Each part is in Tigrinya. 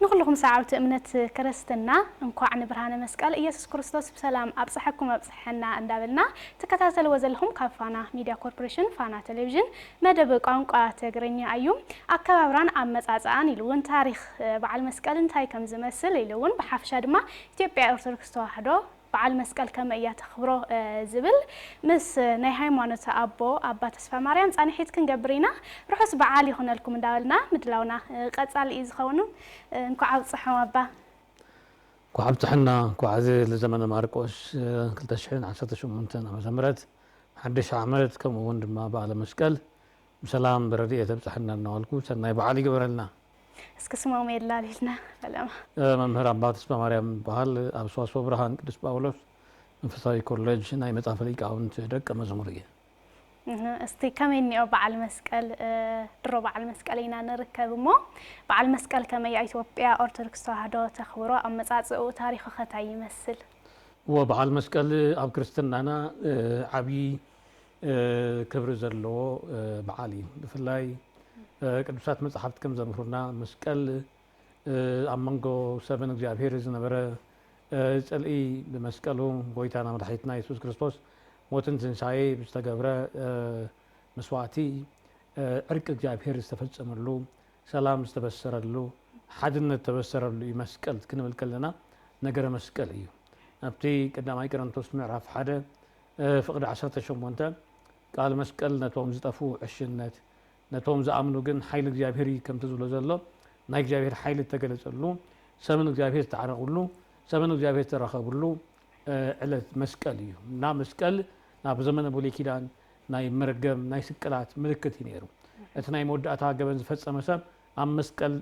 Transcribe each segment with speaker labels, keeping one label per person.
Speaker 1: نخلكم ساعة أمنة كرستنا نقع نبرهان مسكال إيسوس كريستوس بسلام أبصحكم أبصحنا أندابلنا تكتاتل وزلهم كفانا ميديا كوربوريشن فانا تلفزيون مدبق عنقا تغرينيا أيوم أكبران أمس أزعان يلون تاريخ بعد مسكال انتهي كم زمسل يلون بحفشة دما إثيوبيا أرثوذكس تواحدو بعد مسكال كما يتخبرو زبل مس نهاي مانوتا أبا تسفى مريم أنا حيت كنجبرينا روحس بعالي هنا لكم داولنا مدلونا قصال إزخونو نكو عاود صحوا أبا
Speaker 2: كو عاود صحنا كو عزي لزمن ماركوس كلتشحن 18 عام زمرت حدش عملت كم وندما بعد مسكال بسلام برديه تبصحنا نوالكو سناي بعالي قبرلنا
Speaker 1: اسكسمو ميلا ليلنا سلام
Speaker 2: ممهر أبا تسفى مريم بحال أبسواس وبرهان قدس باولوس منفصاي كوليج ناي مطاف ليقاون تدق مزموريه
Speaker 1: استي كمين أو بعد المسكال درو بعد المسكالينا نركب مو بعد المسكال كما يأثيوبيا أرثوذكس تواحدو تخبرو أم مصاصو تاريخ خطا يمثل
Speaker 2: وبعد المسكال أب كريستنانا عبي كبر زلو بعالي بفلاي ቅዱሳት መጽሐፍት ከም ዘምሩና መስቀል ኣብ መንጎ ሰብን እግዚአብሔር ዝነበረ ጸልኢ በመስቀሉ ጎይታና መድኃኒትና ኢየሱስ ክርስቶስ ሞትን ትንሣኤ ብዝተገብረ መስዋዕቲ ዕርቅ እግዚአብሔር ዝተፈጸመሉ ሰላም ዝተበሰረሉ ሓድነት ተበሰረሉ መስቀል ክንብል ከለና ነገረ መስቀል እዩ ኣብቲ ቀዳማይ ቆሮንቶስ ምዕራፍ 1 ፍቅዲ 18 ቃል መስቀል ነቶም ዝጠፉ ዕሽነት ነቶም ዝኣምኑ ግን ኃይል እግዚአብሔር ከም ተዝብሎ ዘሎ ናይ እግዚአብሔር ኃይል ተገለጸሉ ሰብን እግዚአብሔር ተዓረቁሉ ሰብን እግዚአብሔር ተረኸቡሉ ዕለት መስቀል እዩ እና መስቀል ናብ ዘመነ ብሉይ ኪዳን ናይ መርገም ናይ ስቅላት ምልክት እዩ ነይሩ እቲ ናይ መወዳእታ ገበን ዝፈጸመ ሰብ ኣብ መስቀል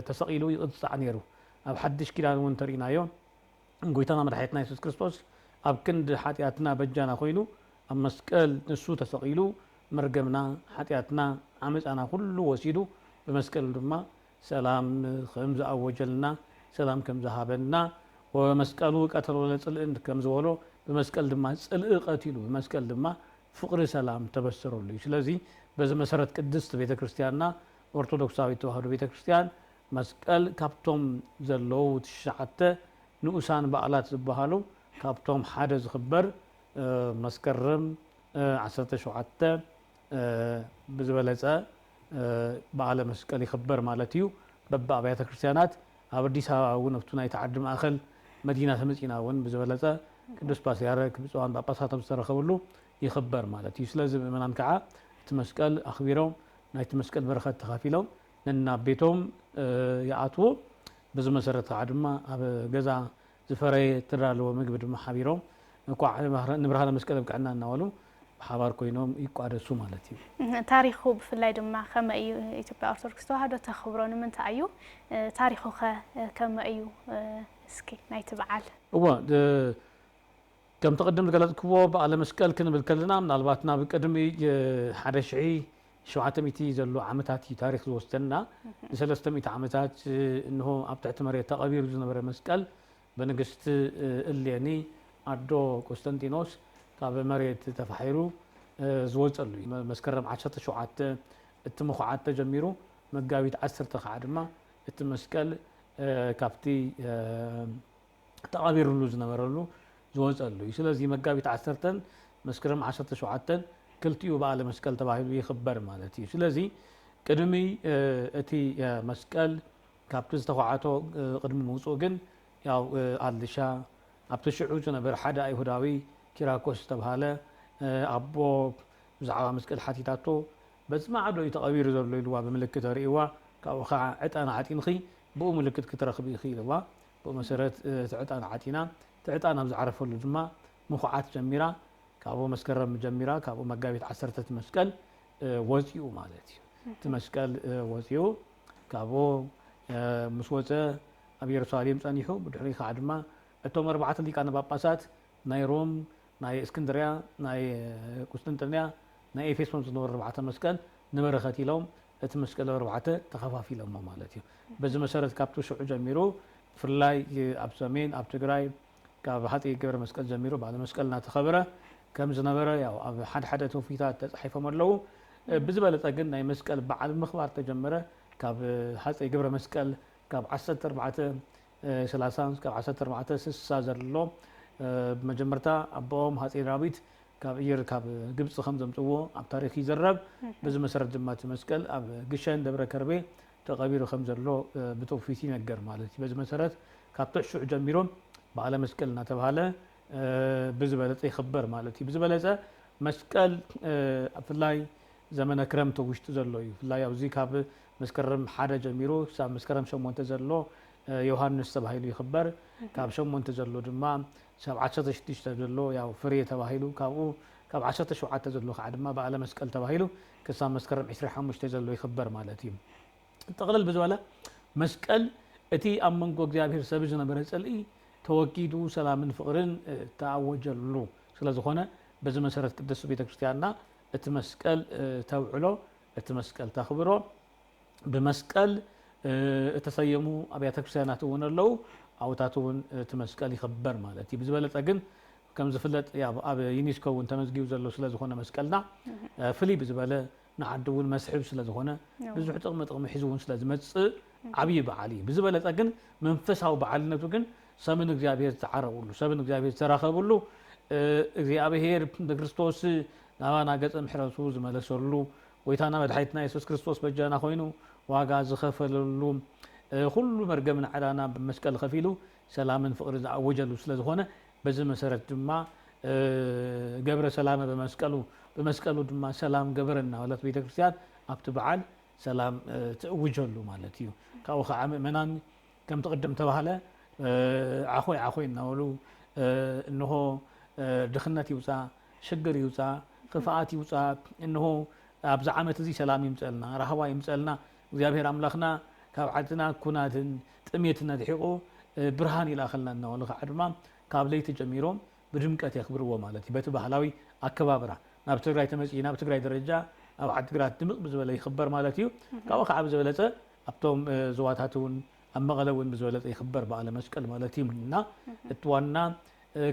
Speaker 2: ተሰቂሉ ይቅፅዕ ነይሩ ኣብ ሓድሽ ኪዳን እውን ተሪእናዮ ጎይታና መድኃኒትና ኢየሱስ ክርስቶስ ኣብ ክንዲ ሓጢኣትና በጃና ኮይኑ ኣብ መስቀል ንሱ ተሰቂሉ مرجمنا حتياتنا عمزنا كله وسيدو بمسكال دما سلام خمز أوجلنا سلام كم ذهبنا ومسكالو قتلوا لصلء كم زولو بمسكال دما صلء قتلوا بمسكال دما فقر سلام تبصروا لي ስለዚህ በዚህ መሰረት ቅድስት ቤተክርስቲያንና ኦርቶዶክሳዊት ተዋህዶ ቤተክርስቲያን መስቀል ካብቶም ዘለው ትሽዓተ ንኡሳን በዓላት ዝበሃሉ ካብቶም ሓደ ዝኽበር መስከረም 17 بزبلة بعلى مسكال يخبر مالتيو ببع بيت كريستيانات أبديسها ون فتونا يتعدم أخل مدينة مدينة ون بزبلة كدوس باسيارك بسوان باباسات مسترخولو يخبر مالتيو لازم من أنكعة تمسكال أخبيرهم نايت مسكال برخات تخافيلهم لأن بيتهم يعطوا بز مسرة عدم جزا زفري ترى لو مقبل محابيرهم نقع نبرهنا مسكال بكعنا نوالو حوار كوينوم يقعدسو مالتي
Speaker 1: تاريخو بفلاي دما كما إثيوبيا أرثوذكس تواحدو تخبرون من تايو تاريخو كما ايو اسكي نايت بعال
Speaker 2: هو كم تقدم قالتكو على مسكال كنبل كلنا من الباتنا بقدمي حدا شعي شوعتميتي زلو عمتاتي تاريخ زوستنا لسلستميت عمتات انه ابتعت مريت تقابير زنبره مسكال بنقست اللياني عدو قسطنطينوس كاب مريت تفحيرو زوجلو مسكرم 10 شوعات التمخعات جميرو مغاويت 10 تخعدما التمسكل كابتي تقابير لوز نمرلو زوجلو ስለዚህ መጋቢት 10 መስከረም 10 شوعات كلتيو بعد مسكل تبعه يخبر مالتي ስለዚህ قدمي እቲ መስቀል ካብቲ ዝተخعاتو قدم موصو ግን ያው አልሻ ኣብቲ ሽዑ ነበር ሓደ አይሁዳዊ كيراكوس تبهاله أبو زعوا مسكال حتيتاتو بس ما عدو يتقبير زلوا يلوا بملكة رئيوا كأوخا عتانا عتينخي بو ملكة كترخبي خي لوا بو مسيرة تعتانا عتينا تعتانا بزعرفوا الجماعة مخعات جميرة كأبو مسكرة مجميرة كأبو مقابيت 10 مسكال وزيو مالتي تمسكال وزيو كأبو مسوزة أبي يرساليم سانيحو بدحريخ عدما التوم 4 اللي كان باباسات نايروم ناي اسكندريه ناي قسطنطينيه ناي افيسون زنور 4 مسكن نمرخت لهم اتمسكل 4 تخفافي لهم مالتي بز مسرت كابتو شعو جميرو فلاي اب سمين اب تግራይ كاب حتي جبر مسكل جميرو بعد مسكلنا تخبره كم زنبره يا حد توفيتات تصحيفهم لو بزبله ግን ናይ መስቀል በዓል ምኽባር ተጀመረ ካብ ሓፀይ ገብረ መስቀል ካብ 1430 ካብ 1460 ዘሎ ብመጀመርታ ኣቦኦም ሃፀይ ዳዊት ካብ ኢር ካብ ግብፂ ከም ዘምፅዎ ኣብ ታሪክ ይዘረብ በዚ መሰረት ድማ እቲ መስቀል ኣብ ግሸን ደብረ ከርቤ ተቐቢሩ ከም ዘሎ ብትውፊት ይነገር ማለት እዩ። በዚ መሰረት ካብ ትዕሹዕ ጀሚሮም በዓለ መስቀል እናተባሃለ ብዝበለፀ ይኽበር ማለት እዩ። ብዝበለፀ መስቀል ብፍላይ ዘመነ ክረምቲ ውሽጢ ዘሎ እዩ። ብፍላይ ኣብዚ ካብ መስከረም 1 ጀሚሩ ክሳብ መስከረም 8 ዘሎ ዮሃንስ ተባሂሉ ይኽበር። ካብ 8 ዘሎ ድማ ሳብ 16 ዘሎ ያው ፍሬ ተባሂሉ ካብኡ ካብ 17 ዘሎ ከዓ ድማ በዓለ መስቀል ተባሂሉ ክሳብ መስከረም 25 ዘሎ ይኽበር ማለት እዩ። ጠቕለል ብዝበለ መስቀል እቲ ኣብ መንጎ እግዚኣብሔር ሰብ ዝነበረ ፀልኢ ተወጊዱ ሰላምን ፍቕርን ተኣወጀሉ ስለ ዝኾነ በዚ መሰረት ቅድስት ቤተክርስቲያንና እቲ መስቀል ተውዕሎ እቲ መስቀል ተኽብሮ ብመስቀል እተሰየሙ ኣብያተ ክርስቲያናት እውን ኣለው ኣብታት እውን እቲ መስቀል ይኽበር ማለት እዩ። ብዝበለፀ ግን ከም ዝፍለጥ ኣብ ዩኔስኮ እውን ተመዝጊቡ ዘሎ ስለ ዝኾነ መስቀልና ፍልይ ብዝበለ ንዓዲ እውን መስሕብ ስለ ዝኾነ ብዙሕ ጥቕሚ ሒዙ እውን ስለ ዝመፅእ ዓብዪ በዓል እዩ። ብዝበለፀ ግን መንፈሳዊ በዓልነቱ ግን ሰብን እግዚኣብሔር ዝተዓረቡሉ ሰብን እግዚኣብሔር ዝተራኸቡሉ እግዚኣብሔር ብክርስቶስ ናባና ገፀ ምሕረቱ ዝመለሰሉ ጎይታና መድሓኒትና ኢየሱስ ክርስቶስ በጃና ኮይኑ ዋጋ ዝኸፈለሉ ኩሉ መርገምን ዓዳና ብመስቀል ከፊሉ ሰላምን ፍቕሪ ዝኣወጀሉ ስለ ዝኾነ በዚ መሰረት ድማ ገብረ ሰላም በመስቀሉ ድማ ሰላም ገበረና ወለት ቤተክርስቲያን ኣብቲ በዓል ሰላም ትእውጀሉ ማለት እዩ። ካብኡ ከዓ ምእመናን ከም ተቐደም ተባሃለ ዓኾይ ዓኾይ እናበሉ እንሆ ድኽነት ይውፃእ፣ ሽግር ይውፃእ፣ ክፍኣት ይውፃእ፣ እንሆ ኣብዚ ዓመት እዚ ሰላም ይምፀልና፣ ረሃባ ይምፀልና እግዚኣብሔር ኣምላኽና ካብ ዓድና ኩናትን ጥሜትን ኣድሒቑ ብርሃን ይላኸልና እናበሉ ከዓ ድማ ካብ ለይቲ ጀሚሮም ብድምቀት የኽብርዎ ማለት እዩ። በቲ ባህላዊ ኣከባብራ ናብ ትግራይ ተመፅኢ ናብ ትግራይ ደረጃ ኣብ ዓዲግራት ድምቕ ብዝበለ ይኽበር ማለት እዩ። ካብኡ ከዓ ብዝበለፀ ኣብቶም ዞባታት እውን ኣብ መቐለ እውን ብዝበለፀ ይኽበር በዓለ መስቀል ማለት እዩ እና እቲ ዋና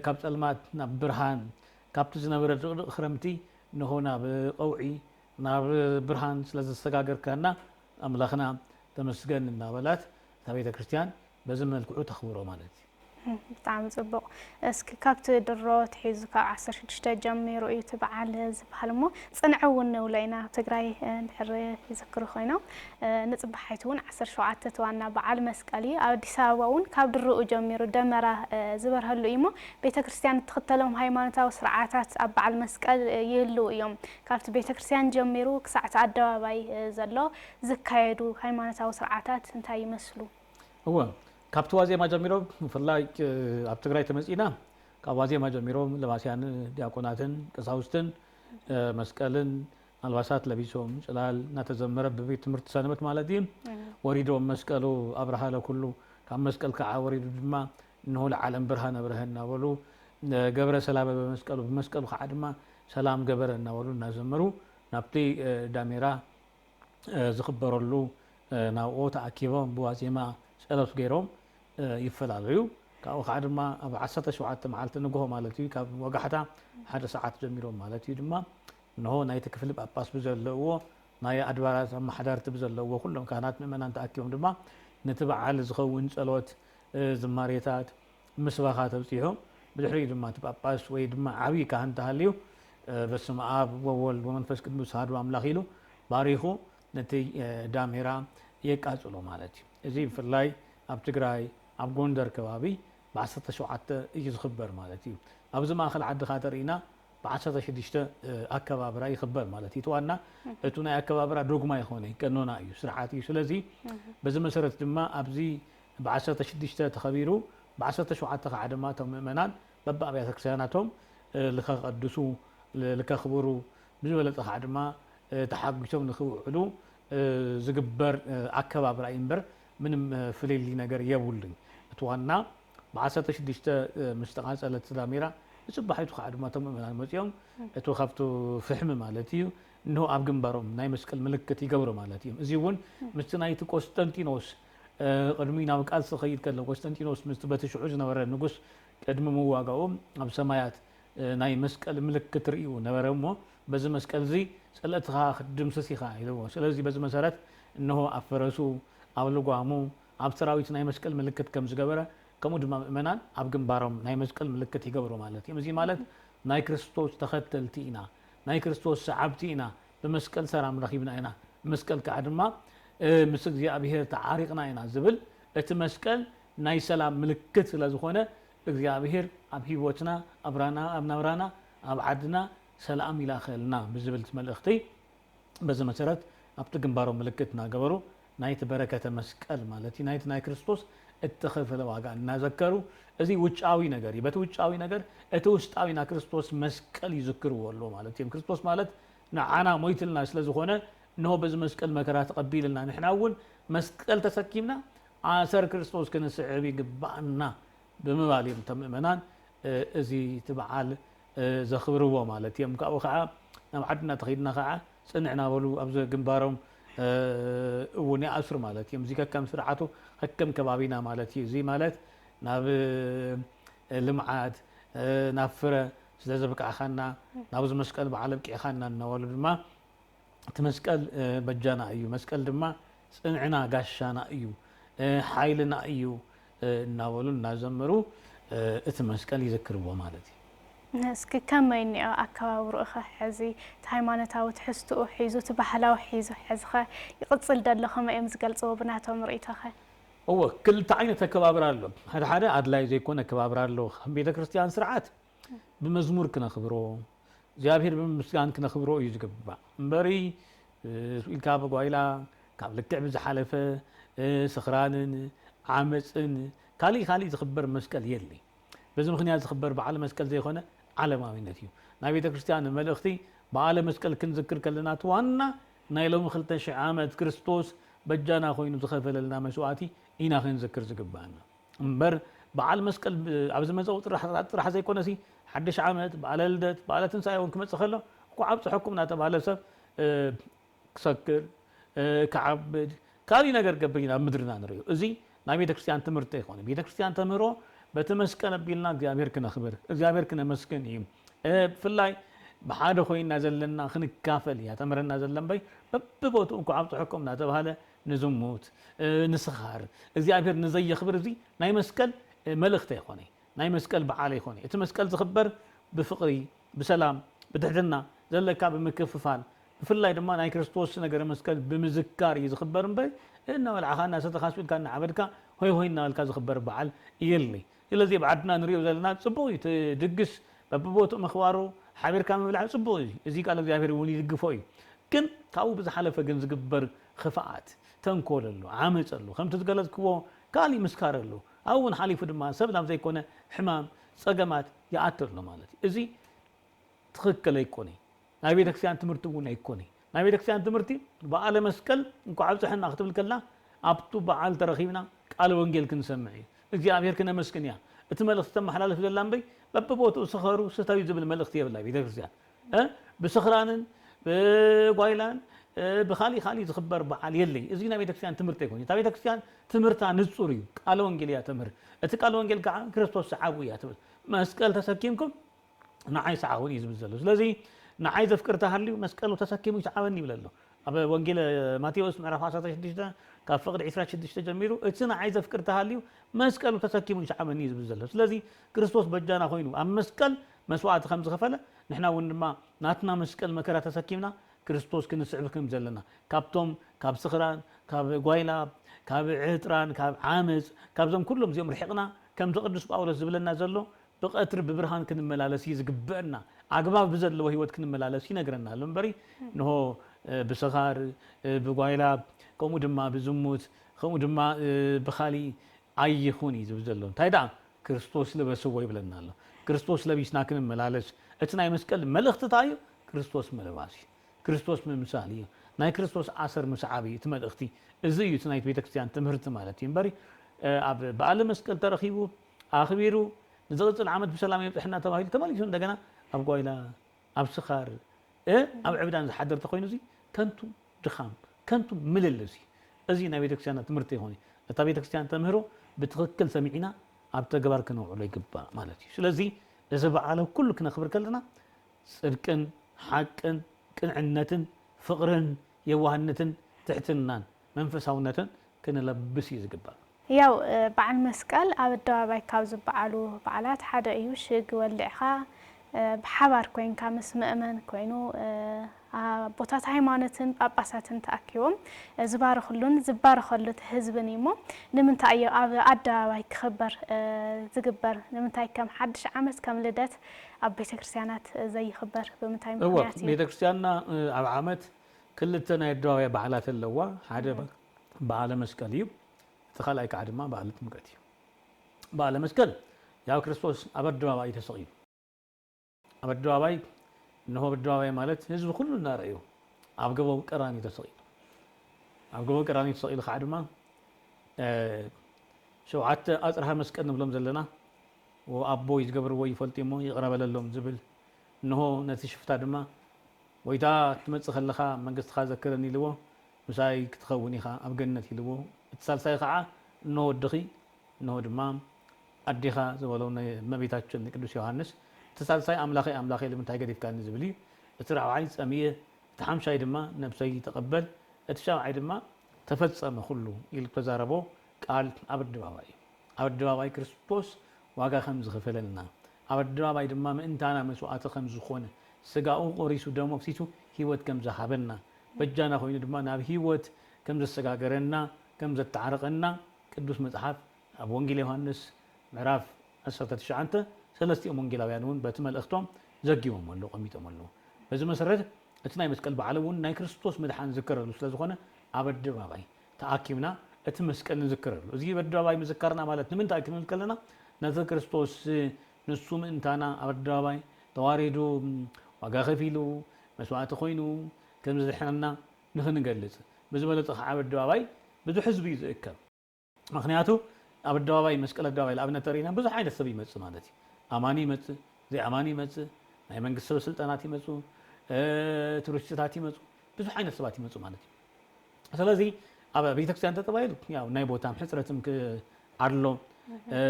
Speaker 2: ካብ ፀልማት ናብ ብርሃን ካብቲ ዝነበረ ድቕድቕ ክረምቲ ንሆ ናብ ቀውዒ ናብ ብርሃን ስለ ዘሰጋገርከና ኣምላኽና ተመስገን እናበላት እታ ቤተ ክርስቲያን በዚ መልክዑ ተኽብሮ ማለት እዩ።
Speaker 1: ብጣዕሚ ፅቡቕ። እስኪ ካብቲ ድሮ ትሒዙ ካብ 16 ጀሚሩ እዩ እቲ በዓል ዝበሃል እሞ ፅንዕ እውን ንብሎ ኢና ትግራይ እንድሕር ይዝክሩ ኮይኖም ንፅባሓይቱ እውን 17 ተዋና በዓል መስቀል እዩ። ኣብ ኣዲስ ኣበባ እውን ካብ ድርኡ ጀሚሩ ደመራ ዝበርሀሉ እዩ እሞ ቤተ ክርስቲያን እትኽተሎም ሃይማኖታዊ ስርዓታት ኣብ በዓል መስቀል ይህልው እዮም። ካብቲ ቤተ ክርስቲያን ጀሚሩ ክሳዕቲ ኣደባባይ ዘሎ ዝካየዱ ሃይማኖታዊ ስርዓታት እንታይ ይመስሉ?
Speaker 2: እወ ካብቲ ዋዜማ ጀሚሮም ብፍላይ ኣብ ትግራይ ተመፂና ካብ ዋዜማ ጀሚሮም ለባስያን ዲያቆናትን ቀሳውስትን መስቀልን ኣልባሳት ለቢሶም ፅላል እናተዘመረ ብቤት ትምህርቲ ሰንበት ማለት እዩ ወሪዶም መስቀሉ ኣብርሃለ ኩሉ ካብ መስቀል ከዓ ወሪዱ ድማ እንሆ ለዓለም ብርሃን ኣብርሀ እናበሉ ገብረ ሰላም በመስቀሉ ብመስቀሉ ከዓ ድማ ሰላም ገበረ እናበሉ እናዘመሩ ናብቲ ዳሜራ ዝኽበረሉ ናብኡ ተኣኪቦም ብዋዜማ ጸሎት ገይሮም ይፈላለዩ። ካብኡ ከዓ ድማ ኣብ 17 መዓልቲ ንግሆ ማለት እዩ ካብ ወጋሕታ 1 ሰዓት ጀሚሮም ማለት እዩ ድማ እንሆ ናይቲ ክፍሊ ጳጳስ ብዘለዎ ናይ ኣድባራት ኣመሓዳርቲ ብዘለዎ ኩሎም ካህናት ምእመናን ተኣኪቦም ድማ ነቲ በዓል ዝኸውን ጸሎት ዝማሬታት ምስባኻት ኣብፅሖም ብድሕሪኡ ድማ እቲ ጳጳስ ወይ ድማ ዓብዪ ካህን ተሃልዩ በስመ አብ ወወልድ ወመንፈስ ቅዱስ አሐዱ አምላክ ኢሉ ባሪኹ ነቲ ዳሜራ የቃጽሎ ማለት እዩ። እዚ ብፍላይ ኣብ ትግራይ ኣብ ጎንደር ከባቢ ብ17 እዩ ዝኽበር ማለት እዩ። ኣብዚ ማእኸል ዓዲ ካ ተሪእና ብ16 ኣከባብራ ይኽበር ማለት እዩ። ዋና እቱ ናይ ኣከባብራ ዶግማ ይኾነ ቀኖና እዩ ስርዓት እዩ። ስለዚ በዚ መሰረት ድማ ኣብዚ ብ16 ተኸቢሩ ብ17 ከዓ ድማ እቶም ምእመናን በብኣብያተ ክርስቲያናቶም ልከቀድሱ ልከኽብሩ ብዝበለፀ ከዓ ድማ ተሓጒሶም ንኽውዕሉ ዝግበር ኣከባብራ እዩ እምበር ምንም ፍልይ ነገር የብሉን። እቲ ዋና ብ16 ምስ ተቓፀለት ዳሜራ ንፅባሒቱ ከዓ ድማ እቶም ምእመናን መፂኦም እቲ ካብቲ ፍሕሚ ማለት እዩ እንሆ ኣብ ግንባሮም ናይ መስቀል ምልክት ይገብሩ ማለት እዩ። እዚ እውን ምስቲ ናይቲ ቆስጠንጢኖስ ቅድሚ ናብ ቃልሲ ክኸይድ ከሎ ቆስጠንጢኖስ ምስቲ በቲ ሽዑ ዝነበረ ንጉስ ቅድሚ ምዋጋኡ ኣብ ሰማያት ናይ መስቀል ምልክት ርእዩ ነበረ እሞ በዚ መስቀል እዚ ፀለእትኻ ክድምስስ ኢኻ ኢልዎ። ስለዚ በዚ መሰረት እንሆ ኣብ ፈረሱ ኣብ ልጓሙ ኣብ ሰራዊት ናይ መስቀል ምልክት ከም ዝገበረ ከምኡ ድማ ምእመናን ኣብ ግንባሮም ናይ መስቀል ምልክት ይገብሩ ማለት እዩ። እዚ ማለት ናይ ክርስቶስ ተኸተልቲ ኢና፣ ናይ ክርስቶስ ሰዓብቲ ኢና፣ ብመስቀል ሰላም ረኺብና ኢና፣ መስቀል ከዓ ድማ ምስ እግዚኣብሔር ተዓሪቕና ኢና ዝብል እቲ መስቀል ናይ ሰላም ምልክት ስለ ዝኾነ እግዚኣብሔር ኣብ ሂወትና ኣብ ናብራና ኣብ ዓድና ሰላም ይላኸልና ብዝብል መልእኽቲ በዚ መሰረት ኣብቲ ግንባሮም ምልክት እናገበሩ ናይቲ በረከተ መስቀል ማለት እዩ ናይቲ ናይ ክርስቶስ እተኸፈለ ዋጋ እናዘከሩ እዚ ውጫዊ ነገር እዩ። በቲ ውጫዊ ነገር እቲ ውሽጣዊ ና ክርስቶስ መስቀል ይዝክርዎ ኣሎ ማለት እዩ። ክርስቶስ ማለት ንዓና ሞይትልና ስለ ዝኾነ እንሆ በዚ መስቀል መከራ ተቐቢልና ንሕና እውን መስቀል ተሰኪምና ኣሰር ክርስቶስ ክንስዕብ ይግባአና ብምባል እዮም እቶም ምእመናን እዚ እቲ በዓል ዘኽብርዎ ማለት እዮም። ካብኡ ከዓ ናብ ዓድና ተኸይድና ከዓ ፅንዕና በሉ ኣብዚ ግንባሮም እውን ይኣስሩ ማለት እዮም። እዚ ከከም ስርዓቱ ከከም ከባቢና ማለት እዩ። እዚ ማለት ናብ ልምዓት ናብ ፍረ ስለ ዘብቃዕኻና ናብዚ መስቀል በዓል ኣብቂዕኻና እናበሉ ድማ እቲ መስቀል በጃና እዩ፣ መስቀል ድማ ፅንዕና ጋሻና እዩ፣ ሓይልና እዩ እናበሉ እናዘመሩ እቲ መስቀል ይዘክርዎ ማለት እዩ።
Speaker 1: እስኪ ከመይ እኒኦ ኣከባብርኡ ኸ ሕዚ እቲ ሃይማኖታዊ ትሕዝትኡ ሒዙ እቲ ባህላዊ ሒዙ ሕዚ ኸ ይቕፅል ደሎ ከመይ እዮም ዝገልፅዎ ብናቶም ርእይቶ ኸ?
Speaker 2: እወ ክልተ ዓይነት ኣከባብራ ኣሎ። ሓደ ሓደ ኣድላይ ዘይኮነ ኣከባብራ ኣሎ። ቤተ ክርስቲያን ስርዓት ብመዝሙር ክነኽብሮ እግዚኣብሔር ብምስጋን ክነኽብሮ እዩ ዝግባእ እምበሪ ኢልካ ብጓይላ ካብ ልክዕ ብዝሓለፈ ስኽራንን ዓመፅን ካሊእ ዝኽበር መስቀል የለ። በዚ ምክንያት ዝኽበር በዓል መስቀል ዘይኮነ ዓለማዊነት እዩ። ናይ ቤተ ክርስቲያን መልእኽቲ በዓለ መስቀል ክንዝክር ከለና እቲ ዋና ናይ ሎሚ 2000 ዓመት ክርስቶስ በጃና ኮይኑ ዝኸፈለልና መስዋዕቲ ኢና ክንዝክር ዝግባአና እምበር በዓል መስቀል ኣብ ዝመፀው ጥራሕ ዘይኮነሲ ሓድሽ ዓመት በዓለ ልደት በዓለ ትንሳኤ እውን ክመፅእ ከሎ ኳዓብ ፅሕኩም እናተባሃለ ሰብ ክሰክር ክዓብድ ካሊእ ነገር ገብር ኢና ኣብ ምድርና ንሪኦ። እዚ ናይ ቤተ ክርስቲያን ትምህርቲ ይኮነ። ቤተ ክርስቲያን ተምህሮ በቲ መስቀል ኣቢልና እግዚኣብሔር ክነኽብር እግዚኣብሔር ክነመስግን እዩ። ብፍላይ ብሓደ ኮይና ዘለና ክንካፈል እያ ተምረና ዘላ እምበይ በብቦትኡ ኳዓብ ፅሕኩም እናተባሃለ ንዝሙት ንስኻር እግዚኣብሔር ንዘየኽብር እዚ ናይ መስቀል መልእኽቲ ይኮነ፣ ናይ መስቀል በዓል ይኮነ። እቲ መስቀል ዝኽበር ብፍቕሪ ብሰላም ብትሕትና ዘለካ ብምክፍፋል ብፍላይ ድማ ናይ ክርስቶስ ነገረ መስቀል ብምዝካር እዩ ዝኽበር እምበይ እናበልዓኻ እናሰተኻ ስኢልካ እናዓበድካ ሆይ ሆይ እናበልካ ዝኽበር በዓል የለ። ስለዚ ብዓድና ንሪኦ ዘለና ፅቡቅ እዩ። ድግስ በብቦትኡ ምኽባሩ ሓቢርካ ምብላዕ ፅቡቅ እዩ። እዚ ቃል እግዚኣብሔር እውን ይድግፎ እዩ። ግን ካብኡ ብዝሓለፈ ግን ዝግበር ክፍኣት ተንኮል ኣሎ፣ ዓመፅ ኣሎ፣ ከምቲ ዝገለጽክዎ ካሊእ ምስካር ኣሎ። ኣብኡ እውን ሓሊፉ ድማ ሰብ ናብ ዘይኮነ ሕማም ፀገማት ይኣቱ ኣሎ ማለት እዩ። እዚ ትኽክል ኣይኮነ። ናይ ቤተ ክርስቲያን ትምህርቲ እውን ኣይኮነ። ናይ ቤተ ክርስቲያን ትምህርቲ በዓለ መስቀል እንኳ ኣብፅሕና ክትብል ከላ ኣብቱ በዓል ተረኺብና ቃል ወንጌል ክንሰምዕ እዩ፣ እግዚኣብሔር ክነመስግን እያ እቲ መልእኽቲ ተመሓላለፍ ዘላ እምበይ በብቦትኡ ስኸሩ ስተዩ ዝብል መልእኽቲ የብላ ቤተ ክርስቲያን። ብስኽራንን ብጓይላን ብካሊእ ዝኽበር በዓል የለይ። እዚ ናይ ቤተ ክርስቲያን ትምህርቲ ኣይኮነ። እታ ቤተ ክርስቲያን ትምህርታ ንጹር እዩ። ቃል ወንጌል እያ ተምህር። እቲ ቃል ወንጌል ከዓ ክርስቶስ ሰዓቡ እያ ትብል። መስቀል ተሰኪምኩም ንዓይ ሰዓቡን እዩ ዝብል ዘሎ። ስለዚ ንዓይ ዘፍቅር ተሃልዩ መስቀሉ ተሰኪሙ ይሰዓበኒ ይብል ኣሎ ኣብ ወንጌል ማቴዎስ ምዕራፍ 16 ካብ ፍቕዲ 26 ጀሚሩ እቲ ንዓይ ዘፍቅር ተሃልዩ መስቀሉ ተሰኪሙ ይሰዓበኒ እዩ ዝብል ዘሎ። ስለዚ ክርስቶስ በጃና ኮይኑ ኣብ መስቀል መስዋዕቲ ከም ዝኸፈለ ንሕና እውን ድማ ናትና መስቀል መከራ ተሰኪምና ክርስቶስ ክንስዕብ ከም ዘለና ካብቶም ካብ ስኽራን ካብ ጓይላ ካብ ዕጥራን ካብ ዓመፅ ካብዞም ኩሎም እዚኦም ርሒቕና ከምቲ ቅዱስ ጳውሎስ ዝብለና ዘሎ ብቐትሪ ብብርሃን ክንመላለስ እዩ ዝግበአና ኣግባብ ብዘለዎ ሂወት ክንመላለስ ይነግረና ኣሎ እምበሪ ንሆ ብስኻር ብጓይላ ከምኡ ድማ ብዝሙት ከምኡ ድማ ብኻሊእ ኣይኹን እዩ ዝብል ዘሎ። እንታይ ደኣ ክርስቶስ ልበስዎ ይብለና ኣሎ። ክርስቶስ ለቢስና ክንመላለስ እቲ ናይ መስቀል መልእኽቲ እንታይ እዩ? ክርስቶስ ምልባስ እዩ፣ ክርስቶስ ምምሳል እዩ፣ ናይ ክርስቶስ ኣሰር ምስዓብ እዩ እቲ መልእኽቲ። እዚ እዩ እቲ ናይ ቤተክርስትያን ትምህርቲ ማለት እዩ እምበሪ ኣብ በዓለ መስቀል ተረኺቡ ኣኽቢሩ ንዝቕፅል ዓመት ብሰላም የብፅሕና ተባሂሉ ተመሊሱ እንደገና ኣብ ጓይላ ኣብ ስኻር ኣብ ዕብዳን ዝሓደር ተኮይኑ እዚ ከንቱ ድኻም ከንቱ ምልልስ እዩ። እዚ ናይ ቤተክርስትያን ትምህርቲ ይኾነ። እታ ቤተክርስትያን ተምህሮ ብትኽክል ሰሚዒና ኣብ ተግባር ክነውዕሎ ይግባእ ማለት እዩ። ስለዚ እዚ በዓል ኩሉ ክነኽብር ከለና ጽድቅን ሓቅን ቅንዕነትን ፍቕርን የዋህነትን ትሕትናን መንፈሳውነትን ክንለብስ እዩ ዝግባእ።
Speaker 1: ያው በዓል መስቀል ኣብ ኣደባባይ ካብ ዝበዓሉ በዓላት ሓደ እዩ ሽግ ወሊዕኻ ብሓባር ኮይንካ ምስ ምእመን ኮይኑ ቦታት ሃይማኖትን ጳጳሳትን ተኣኪቦም ዝባረኽሉን ዝባረኸሉ ህዝብን እሞ ንምንታይ እዩ ኣብ ኣደባባይ ክኽበር ዝግበር ንምንታይ ከም ሓድሽ ዓመት ከም ልደት ኣብ ቤተ ክርስቲያናት ዘይኽበር ብምንታይ ምክንያት እዩ?
Speaker 2: ቤተ ክርስቲያንና ኣብ ዓመት ክልተ ናይ ኣደባባይ በዓላት ኣለዋ ሓደ በዓለ መስቀል እዩ እቲ ካልኣይ ከዓ ድማ በዓለ ጥምቀት እዩ በዓለ መስቀል ያው ክርስቶስ ኣብ ኣደባባይ ተሰቒሉ ኣብ ኣደባባይ እንሆ ኣደባባይ ማለት ህዝቢ ኩሉ እናረኣዩ ኣብ ገቦ ቀራንዮ ተሰቒሉ ኣብ ገቦ ቀራንዮ ተሰቒሉ ከዓ ድማ ሸውዓተ ኣጽርሃ መስቀል ንብሎም ዘለና ወኣቦይ ዝገበርዎ ይፈልጡ እሞ ይቕረበለሎም ዝብል እንሆ ነቲ ሽፍታ ድማ ወይታ ትመጽእ ከለኻ መንግስትኻ ዘክረኒ ኢልዎ ምሳይ ክትኸውን ኢኻ ኣብ ገነት ኢልዎ እቲ ሳልሳይ ከዓ እንሆ ወድኺ እንሆ ድማ ኣዴኻ ዝበለው እመቤታችን ቅዱስ ዮሃንስ እቲ ሳልሳይ ኣምላኸይ ኣምላኸይ ንምንታይ ገዲፍካኒ ዝብል እዩ እቲ ራብዓይ ጸምየ እቲ ሓምሻይ ድማ ነብሰይ ተቐበል እቲ ሻብዓይ ድማ ተፈጸመ ኩሉ ኢሉ ተዛረቦ ቃል ኣብ ኣደባባይ እዩ ኣብ ኣደባባይ ክርስቶስ ዋጋ ከም ዝኸፈለልና ኣብ ኣደባባይ ድማ ምእንታና መስዋዕቲ ከም ዝኾነ ስጋኡ ቆሪሱ ደሞ ፍሲሱ ህይወት ከም ዝሃበና በጃና ኮይኑ ድማ ናብ ህይወት ከም ዘሰጋገረና ከም ዘተዓረቐና ቅዱስ መጽሓፍ ኣብ ወንጌል ዮሃንስ ምዕራፍ 19 ሰለስቲኦም ወንጌላውያን እውን በቲ መልእኽቶም ዘጊቦም ኣሎ ቀሚጦም ኣሎ በዚ መሰረት እቲ ናይ መስቀል በዓል እውን ናይ ክርስቶስ መድሓን ዝክረሉ ስለዝኾነ ኣብ ኣደባባይ ተኣኪብና እቲ መስቀል ንዝክረሉ እዚ በኣደባባይ ምዝካርና ማለት ንምንታይ ክንብል ከለና ነቲ ክርስቶስ ንሱ ምእንታና ኣብ ኣደባባይ ተዋሪዱ ዋጋ ከፊሉ መስዋዕቲ ኮይኑ ከም ዝድሕነና ንኽንገልጽ ብዝበለፀ ከዓ ኣብ ኣደባባይ ብዙሕ ህዝቢ እዩ ዝእከብ ምክንያቱ ኣብ ኣደባባይ መስቀል ኣደባባይ ንኣብነት ተሪእና ብዙሕ ዓይነት ሰብ ይመፅእ ማለት እዩ ኣማኒ ይመፅእ ዘይኣማኒ ይመፅእ ናይ መንግስቲ ሰብ ስልጣናት ይመፁ ቱሪስትታት ይመፁ ብዙሕ ዓይነት ሰባት ይመፁ ማለት እዩ ስለዚ ኣብ ቤተክርስትያን ተባሂሉ ያው ናይ ቦታ ሕፅረትም ኣሎ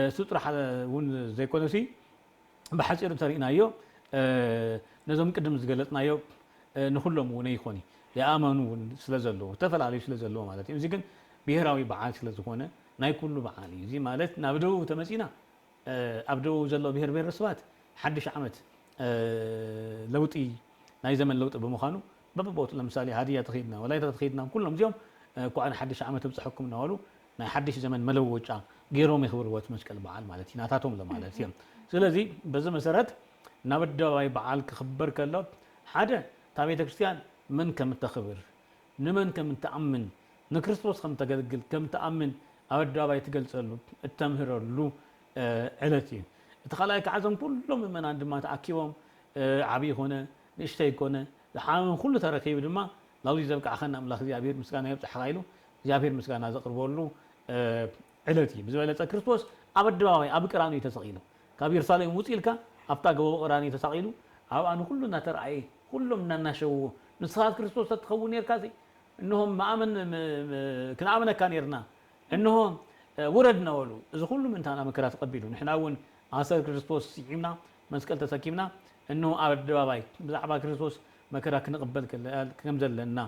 Speaker 2: እሱ ጥራሕ እውን ዘይኮነሲ ብሓፂር ተሪእናዮ ነዞም ቅድም ዝገለጽናዮ ንኩሎም እውን ኣይኮነ ይኣመኑ እውን ስለ ዘለዎ ተፈላለዩ ስለ ዘለዎ ማለት እዩ እዚ ግን ብሄራዊ በዓል ስለ ዝኾነ ናይ ኩሉ በዓል እዩ እዚ ማለት ናብ ደቡብ ተመፂና ኣብ ደቡብ ዘሎ ብሄር ብሄረሰባት ሓድሽ ዓመት ለውጢ ናይ ዘመን ለውጢ ብምዃኑ በቦቱ ለምሳሌ ሃዲያ ተኸይድና ወላይታ ተኸይድና ኩሎም እዚኦም ኳዕን ሓድሽ ዓመት ብፅሕኩም እናበሉ ናይ ሓድሽ ዘመን መለወጫ ገይሮም የኽብርዎ መስቀል በዓል ማለት እዩ ናታቶም ለማለት እዮም ስለዚ በዚ መሰረት ናብ ኣደባባይ በዓል ክኽበር ከሎ ሓደ እታ ቤተ ክርስቲያን መን ከም እተኽብር ንመን ከም እተኣምን ንክርስቶስ ከም ተገልግል ከም ተኣምን ኣብ ኣደባባይ ትገልጸሉ እተምህረሉ ዕለት እዩ እቲ ካልኣይ ከዓ እዞም ኩሎም ምእመናን ድማ ተኣኪቦም ዓብዪ ኮነ ንእሽተይ ኮነ ዝሓመን ኩሉ ተረኺቡ ድማ ላብዚ ዘብቃዕኸና ኣምላኽ እግዚኣብሔር ምስጋና የብፅሕኻ ኢሉ እግዚኣብሔር ምስጋና ዘቕርበሉ ዕለት እዩ ብዝበለፀ ክርስቶስ ኣብ ኣደባባይ ኣብ ቀራንዮ ተሰቒሉ ካብ ኢየሩሳሌም ውፅእ ኢልካ ኣብታ ገቦ ቀራንዮ ተሰቒሉ ኣብኣ ንኩሉ እናተረኣየ ኩሎም እናናሸውዎ ንስኻት ክርስቶስ ተትኸውን ነርካ እንሆም ማእመን ክንኣምነካ ነርና እንሆ ውረድ ነበሉ እዚ ኩሉ ምንታና መከራ ተቐቢሉ ንሕና እውን ኣሰር ክርስቶስ ሲዒምና መስቀል ተሰኪምና እንሆ ኣብ ኣደባባይ ብዛዕባ ክርስቶስ መከራ ክንቕበል ከም ዘለና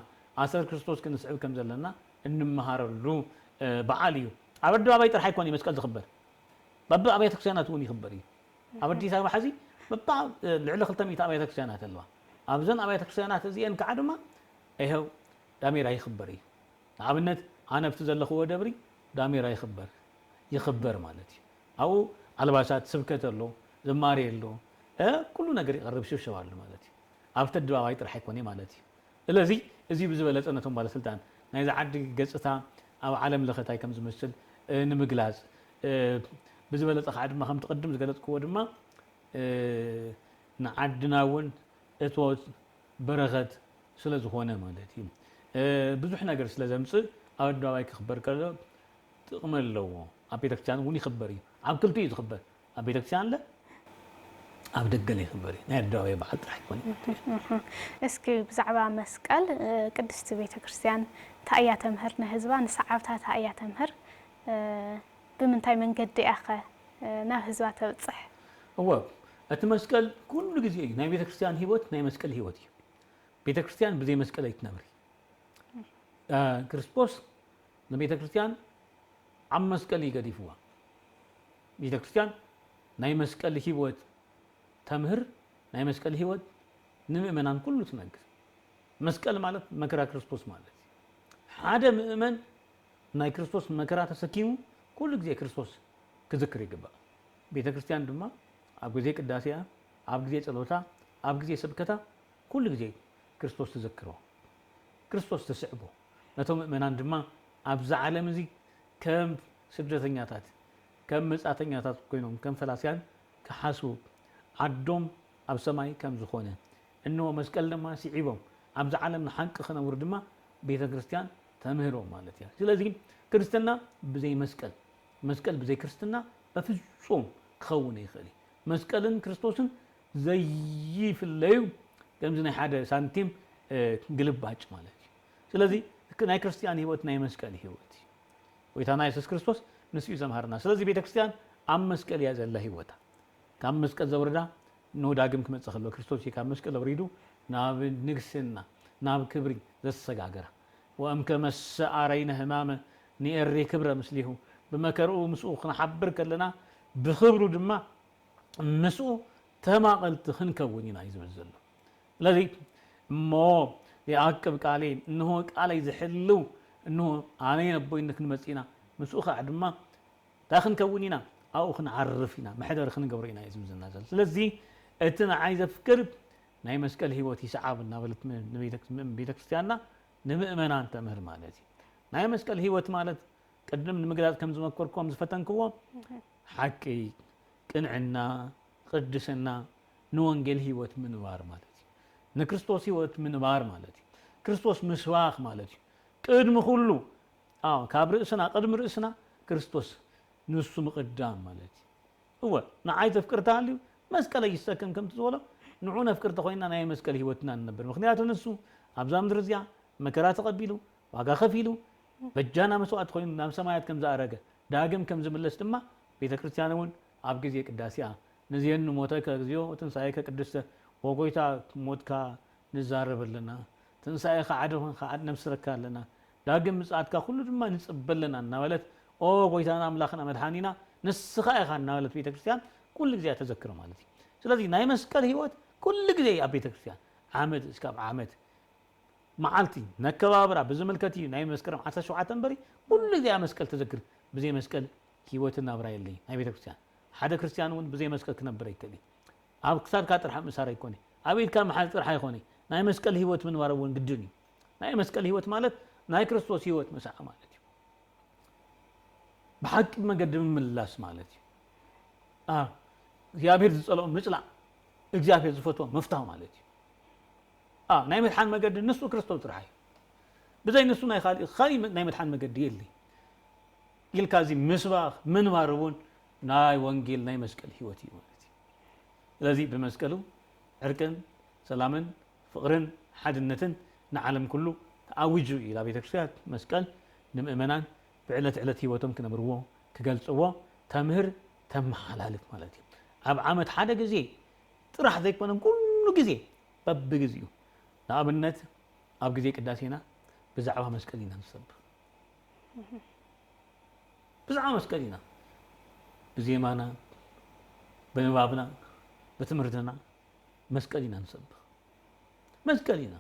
Speaker 2: ኣሰር ክርስቶስ ክንስዕብ ከም ዘለና እንመሃረሉ በዓል እዩ ኣብ ኣደባባይ ጥራሕ ኣይኮነ መስቀል ዝኽበር በቢ ኣብያተ ክርስቲያናት እውን ይኽበር እዩ ኣብ ኣዲስ ኣበባ ሕዚ በባ ልዕሊ 200 ኣብያተ ክርስቲያናት ኣለዋ ኣብዘን ኣብያተ ክርስቲያናት እዚአን ከዓ ድማ ይኸው ዳሜራ ይኽበር እዩ ንኣብነት ኣነ ብቲ ዘለኽዎ ደብሪ ዳሜራ ይኽበር ማለት እዩ ኣብኡ ኣልባሳት ስብከት ኣሎ ዝማሬ ኣሎ ኩሉ ነገር ይቐርብ ሽብሸባ ኣሎ ማለት እዩ ኣብቲ ኣደባባይ ጥራሕ ኣይኮነ ማለት እዩ ስለዚ እዚ ብዝበለፀ ነቶም ባለስልጣን ናይዚ ዓዲ ገፅታ ኣብ ዓለም ለኸታይ ከም ዝመስል ንምግላፅ ብዝበለፀ ከዓ ድማ ከም ትቅድም ዝገለፅክዎ ድማ ንዓድና እውን እቶት በረኸት ስለ ዝኾነ ማለት እዩ ብዙሕ ነገር ስለ ዘምፅእ ኣብ ኣደባባይ ክኽበር ከሎ ጥቕሚ ኣለዎ ኣብ ቤተክርስትያን እውን ይኽበር እዩ ኣብ ክልቱ እዩ ዝኽበር ኣብ ቤተክርስትያን ለ ኣብ ደገለ ይኽበር እዩ ናይ ኣደባባይ በዓል ጥራሕ ይኮነ
Speaker 1: እስኪ ብዛዕባ መስቀል ቅድስቲ ቤተክርስትያን እንታይ እያ ተምህር ንህዝባ ንሰዓብታ እንታይ እያ ተምህር ብምንታይ መንገዲ እያ ኸ ናብ ህዝባ ተብፅሕ
Speaker 2: እወ እቲ መስቀል ኩሉ ግዜ እዩ ናይ ቤተክርስትያን ህይወት ናይ መስቀል ህይወት እዩ ቤተክርስትያን ብዘይ መስቀል ኣይትነብር ክርስቶስ ንቤተክርስትያን عم مسكل يقدفوها بيت كريستيان ناي مسكل هيوت تمهر ناي مسكل هيوت نمؤمنان كله تنقص مسكل مالت مكرا كريستوس مالت حدا مؤمن ناي كريستوس مكرا تسكيمو كل جزء كريستوس كذكر يقبل بيت كريستيان دما أبو زيك الداسية أبو زيك الوتا أبو زيك سبكتا كل جزء كريستوس تذكره كريستوس تسعبه نتوم مؤمنان دما أبزع عالم زي كم سبجتنياتات كم مسأتنياتات كوينهم كم فلاسيان كحاسو عدوم أب سماي كم زخونه إنه مسكال لما سيعيبهم أبزع عالم نحنك خنا وردما بيت كريستيان تمهرهم مالتيا سلازي كريستنا بزي مسكال بزي كريستنا بفصوم خونه يخلي مسكالن كريستوسن زي في الليل كم زي حدا سانتيم قلب باج مالتي سلازي ناي كريستيان هيوت ناي مسكال هيوت ويتانا يسوع كريستوس نسيو زمهرنا سلازي بيت كريستيان عم مسكال يا زله هيوتا كم مسكال زوردا نو داغم كمص خلو كريستوس كم مسكال وريدو ناب نغسنا ناب كبري زسغاغرا وام كمس ارينا همام نيري كبره مسليو بمكرو مسو خنحبر كلنا بخبرو دما مسو تماقلت خنكونينا يزبزلو الذي مو يعقب قالي انه قالي زحلو انه انا نبوي انك نمصينا مسوخ عدما تاخن كونينا او خنعرفينا ما حدا رخن قبرينا يزمزنا زل ስለዚህ እተና عايز افكر ናይ መስቀል ህይወት ይስዓብና በለት ቤተ ክርስቲያንና ንምእመናን ተምህር ማለት ናይ መስቀል ህይወት ማለት ቀደም ንምግላጽ ከም ዝመከርኩም ዝፈተንክዎ ሓቂ ቅንዕና ቅድስና ንወንጌል ህይወት ምንባር ማለት ንክርስቶስ ህይወት ምንባር ማለት ክርስቶስ ምስዋኽ ማለት ቅድም ሁሉ ካብ ርእስና ቅድም ርእስና ክርስቶስ ንሱ ምቅዳም ማለት هو نعاي تفكرت عليه مسكله يسكن كم تزوله نعون فكرت خوينا ناي مسكله هيوتنا ننبر مخنياتو نسو ابزام درزيا مكرا تقبلوا واغا خفيلو بجانا مسوات خوين نام سمايات كم زارغه داغم كم زملس دما بيت كريستيانون اب غزي قداسيا نزين موتا كغزيو تنساي كقدسه وغويتا موتكا نزاربلنا تنساي خعدون خعد نفسركالنا داغم مساتكا كله دما نصبلنا ناولت او غويتانا املاخنا مدحانينا نسخه اخنا ناولت بيت كريستيان كل جزء تذكر مالتي ስለዚህ ናይ መስቀል ህይወት كل ግዜ ኣብ ቤተ ክርስቲያን ዓመት እስካብ ዓመት መዓልቲ ነከባብራ ብዝምልከት ናይ መስከረም 17 በሪ كل ግዜ መስቀል ተዘክር ብዘይ መስቀል ህይወትና ብራ የለይ ናይ ቤተ ክርስቲያን ሓደ ክርስቲያን እውን ብዘይ መስቀል ክነብር አይከሊ ኣብ ክሳድካ ጥራሕ ምሳር አይኮኒ ኣብይትካ መሓል ጥራሕ አይኮኒ ናይ መስቀል ህይወት ምን ማረውን ግድኒ ናይ መስቀል ህይወት ማለት ናይ ክርስቶስ ህይወት መስዓ ማለት እዩ በሐቅ መንገድ ምምላስ ማለት እዩ እግዚአብሔር ዝጸልኦ ምጽላዕ እግዚአብሔር ዝፈትዎ መፍታህ ማለት እዩ ናይ መድሓን መገዲ ንሱ ክርስቶስ ጥራሕ ብዘይ ንሱ ናይ खाली ናይ መድሓን መገዲ የለ ኢልካ እዚ ምስባኽ ምንባር እውን ናይ ወንጌል ናይ መስቀል ህይወት እዩ ማለት እዩ ስለዚህ ብመስቀሉ ዕርቅን ሰላምን ፍቅርን ሓድነትን ንዓለም ኩሉ ተኣውጁ ኢላ ቤተ ክርስቲያን መስቀል ንምእመናን ብዕለት ዕለት ህይወቶም ክነብርዎ ክገልጽዎ ተምህር ተመሓላልፍ ማለት እዩ ኣብ ዓመት ሓደ ግዜ ጥራሕ ዘይኮነም ኩሉ ግዜ በብግዚኡ ንኣብነት ኣብ ግዜ ቅዳሴና ብዛዕባ መስቀል ኢና ንሰብክ ብዛዕባ መስቀል ኢና ብዜማና ብንባብና ብትምህርትና መስቀል ኢና ንሰብክ መስቀል ኢና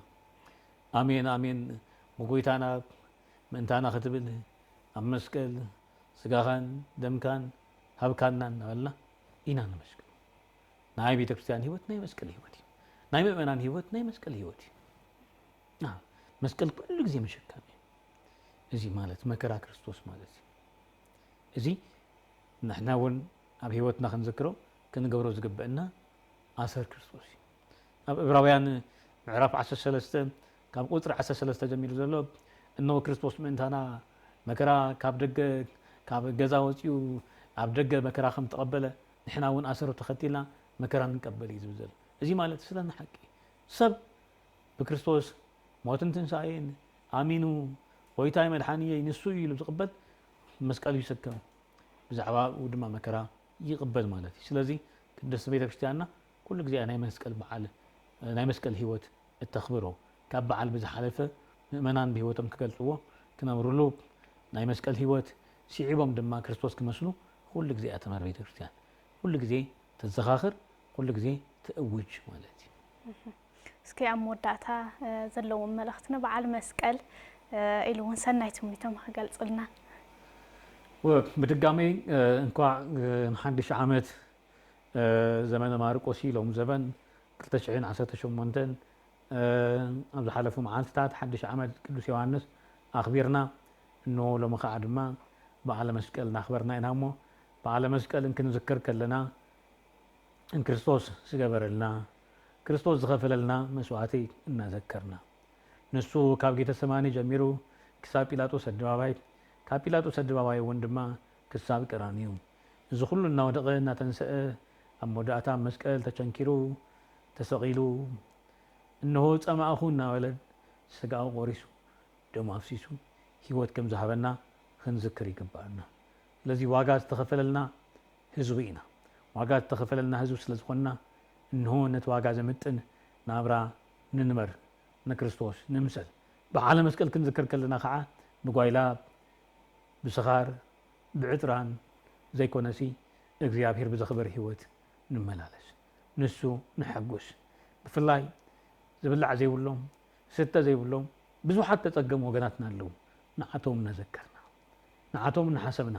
Speaker 2: ኣሜን ኣሜን መጎይታና ምእንታና ክትብል ኣብ መስቀል ስጋኻን ደምካን ሃብካና እናበልና ኢና ንመስቀል ናይ ቤተ ክርስቲያን ህይወት ናይ መስቀል ህይወት ናይ ምእመናን ህይወት ናይ መስቀል ህይወት መስቀል ኩሉ ግዜ መሸከም እዚ ማለት መከራ ክርስቶስ ማለት እዚ ንሕና እውን ኣብ ህይወትና ክንዝክሮ ክንገብሮ ዝግበአና ኣሰር ክርስቶስ ኣብ ዕብራውያን ምዕራፍ 13 ካብ ቁጥሪ 13 ጀሚሩ ዘሎ እነሆ ክርስቶስ ምእንታና መከራ ካብ ደገ ካብ ገዛ ወፂኡ ኣብ ደገ መከራ ከም ተቀበለ ንሕና እውን ኣሰር ተኸቲልና መከራ ንቀበል እዩ ዝብል እዚ ማለት ስለና ሓቂ ሰብ ብክርስቶስ ሞትን ትንሳኤን ኣሚኑ ጎይታዬ መድሓኒየ ንሱ ኢሉ ዝቕበል መስቀል ይሰከም ብዛዕባ ድማ መከራ ይቕበል ማለት እዩ ስለዚ ቅድስት ቤተ ክርስቲያንና ኩሉ ግዜ ናይ መስቀል በዓል ናይ መስቀል ህይወት እተኽብሮ ካብ በዓል ብዝሓለፈ ምእመናን ብህይወቶም ክገልጽዎ ክነብርሉ ናይ መስቀል ህይወት سيعيبهم دما كريستوس كمسلو كل جزء أتمر بيت كريستيان كل جزء تتزخاخر كل جزء تأوج مالتي
Speaker 1: اسكي أمور داتا زلوا ملختنا بعد مسكال إلون سنايتهم نتهم خجل قلنا
Speaker 2: وبتقامي انكوا نحدش عامت زمان ماركوسي لهم زبن كلتشعين عسات شمونتن أبز حلفوا معالتات حدش عامت قدوس يوحنس أخبرنا إنه لما قعد ما بعلى مسكال نخبرنا إنهمو بعلى مسكال يمكن نذكر كلنا إن كريستوس سجبر لنا كريستوس غفل لنا مسواتي إن ذكرنا نسو كابجيت السماني جميرو كساب بيلاطوس الدباباي كاب بيلاطوس الدباباي وندما كساب كرانيو إذا كلنا ودقنا تنسأ أموداتا مسكال تشنكيرو تسقيلو إنه تسمع أخونا ولد سجاو غوريسو دم أفسيسو هيوت كم ذهبنا خنذكر يكبرنا الذي واجد تغفل لنا هزوينا واجد تغفل لنا هزو سلزقنا إنه نتواجع زمتن نابرا ننمر نكريستوس نمسل بعالم مسكال كنذكر كلنا خاء بقايلاب بسخار بعطران زي كونسي እግዚአብሔር بزخبر هيوت نملالس نسو نحقوس بفلاي زبلع زي ولهم ستة زي ولهم ብዙሓት ተጸገሙ ወገናትና አለው ንዓቶም ነዘከርና ንዓቶም ንሓሰብና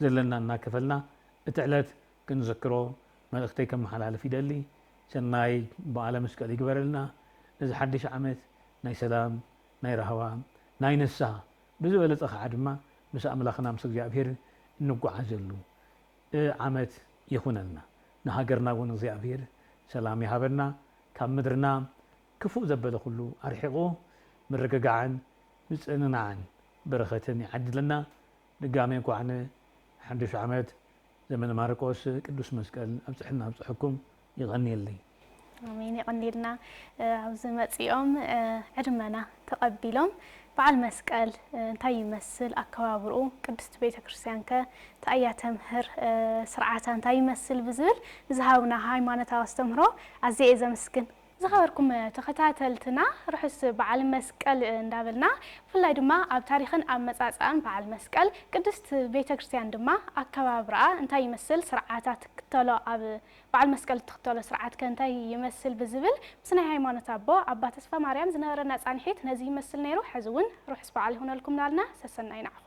Speaker 2: ዘለና እናከፈልና እትዕለት ክንዘክሮ መልእክተይ ከመሓላለፍ ይደሊ ሰናይ በዓለ መስቀል ይግበረልና እዚ ሓድሽ ዓመት ናይ ሰላም ናይ ረህዋ ናይ ንስሓ ብዝበለፀ ከዓ ድማ ምስ ኣምላኽና ምስ እግዚኣብሔር እንጓዓዘሉ ዓመት ይኹነልና ንሃገርና እውን እግዚኣብሔር ሰላም ይሃበና ካብ ምድርና ክፉእ ዘበለ ኩሉ ኣርሒቑ مرجعان نسألنا برختني عدلنا دقامي كوعن حدش عمد زمن ماركوس قدوس مسكال أبصحنا أبصحكم يغني لي
Speaker 1: آمين يغني لنا عزمت يوم عدمنا تقبلهم بعد مسكال تاي يمثل أكوابرو قدست بيت كريستيان تأيا تمهر سرعتان تاي يمثل بزل زهاونا هاي ما نتواستمرو عزيز إذا مسكن زخبركم تخاتلتنا رحس بعل مسكال ندابلنا فلاي دما اب تاريخن اب مصاصان بعل مسكال قدست بيت كريستيان دما اكبابرا انتا يمثل سرعاتات تختلو اب بعل مسكال تختلو سرعات كنتا يمثل بزبل بسنا هايمانوت ابو ابا تسفا مريم زنهرنا صانحيت نزي يمثل نيرو حزون رحس بعل هنا لكم نالنا سسناي نعرف